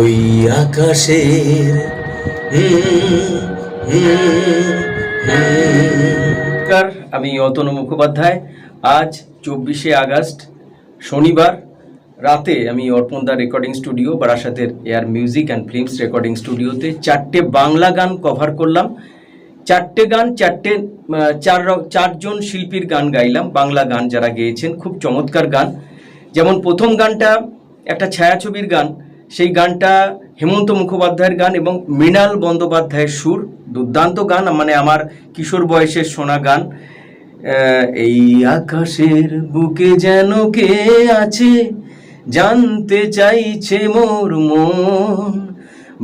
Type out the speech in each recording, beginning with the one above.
ওই আকাশের নমস্কার, আমি অতনু মুখোপাধ্যায়। আজ 24শে আগস্ট শনিবার রাতে আমি অর্পণদা রেকর্ডিং স্টুডিও বারাসাতের air music and films recording স্টুডিওতে 4টে বাংলা গান কভার করলাম। 4টে গান, চারজন শিল্পীর গান গাইলাম, বাংলা গান যারা গেয়েছেন, খুব চমৎকার গান। যেমন প্রথম গানটা একটা ছায়াছবির গান, সেই গানটা হেমন্ত মুখোপাধ্যায়ের গান এবং মৃণাল বন্দ্যোপাধ্যায়ের সুর, দুর্দান্ত গান, মানে আমার কিশোর বয়সের শোনা গান। এই আকাশের বুকে যেন কে আছে, জানতে চাইছে মোর মন,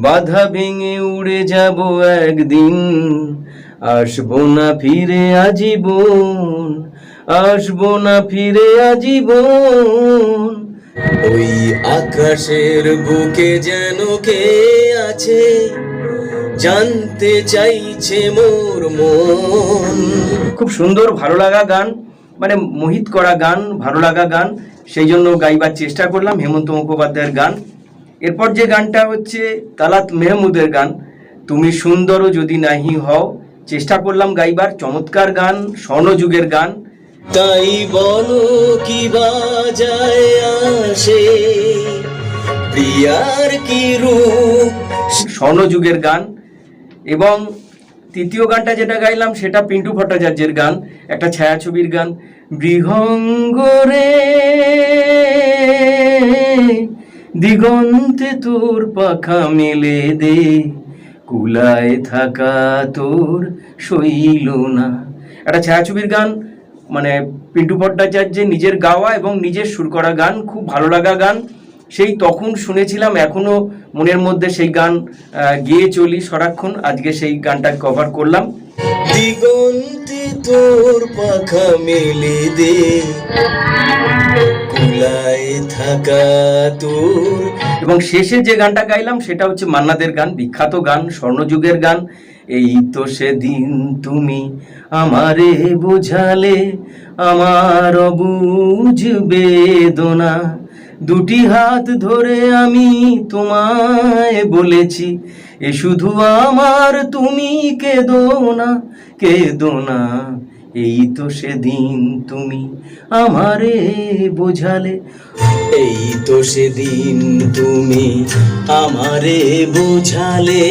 বাধা ভেঙে উড়ে যাব একদিন, আসবো না ফিরে আজীবন, আসবো না ফিরে আজীবন। ওই আকাশের বুকে যেন কে আছে, জানতে চাইছে মোর মন। খুব সুন্দর, ভালো লাগা গান, মানে মোহিত করা গান, ভালো লাগা গান, সেই জন্য গাইবার চেষ্টা করলাম হেমন্ত মুখোপাধ্যায়ের গান। এরপর যে গানটা হচ্ছে তালাত মেহমুদের গান, তুমি সুন্দর যদি নাহি হও, চেষ্টা করলাম গাইবার, চমৎকার গান, স্বর্ণযুগের গান। তাই বলো কি বাজায় আসে, প্রিয়ার কি রূপ, স্বর্ণযুগের গান। এবং তৃতীয় গানটা যেটা গাইলাম সেটা পিন্টু ভট্টাচার্যের গান, একটা ছায়াছবির গান। বৃহঙ্গরে দিগন্তে তোর পাখা মেলে দে, কুলায় থাকা তোর শৈল না, একটা ছায়াছবির গান, মানে পিন্টু ভট্টাচার্যের নিজের গাওয়া এবং নিজের সুর করা গান, খুব ভালো লাগা গান। সেই তখন শুনেছিলাম, এখনো মনের মধ্যে সেই গান গেয়ে চলি সারাক্ষণ। আজকে সেই গানটা কভার করলাম। দিগন্তে তোর পাখা মেলে দে, কুলায় থাকা তোর। এবং শেষে যে গানটা গাইলাম সেটা হচ্ছে মান্নাদের গান, বিখ্যাত গান, স্বর্ণযুগের গান। এই তো সেদিন তুমি আমারে বোঝালে আমার অবুঝ বেদনা, দুটি হাত ধরে আমি তোমায় বলেছি, এ শুধু আমার, তুমি কেঁদো না, কেঁদো না। এই তো সেদিন তুমি আমারে বোঝালে, এই তো সেদিন তুমি আমারে বোঝালে,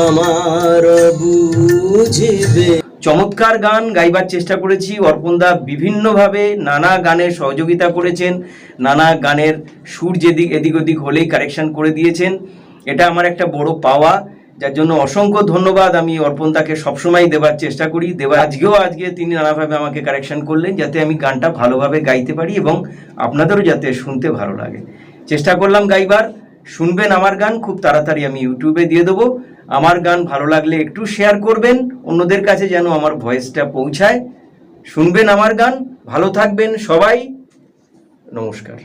আমার বুঝবে। চমৎকার গান গাইবার চেষ্টা করেছি। অর্পণদা বিভিন্নভাবে নানা গানের সহযোগিতা করেছেন, নানা গানের সুর যেদিক এদিক ওদিক হলেই কারেকশন করে দিয়েছেন। এটা আমার একটা বড় পাওয়া, যার জন্য অসংখ্য ধন্যবাদ। আমি অর্পণদাকে সবসময় দেবার চেষ্টা করি, আজকে তিনি নানাভাবে আমাকে কারেকশন করলেন, যাতে আমি গানটা ভালোভাবে গাইতে পারি এবং আপনাদেরও যাতে শুনতে ভালো লাগে। চেষ্টা করলাম গাইবার। শুনবেন আমার গান, খুব তাড়াতাড়ি আমি ইউটিউবে দিয়ে দেবো। আমার গান ভালো লাগলে একটু শেয়ার করবেন অন্যদের কাছে, যেন আমার ভয়েসটা পৌঁছায়। শুনবেন আমার গান, ভালো থাকবেন সবাই, নমস্কার।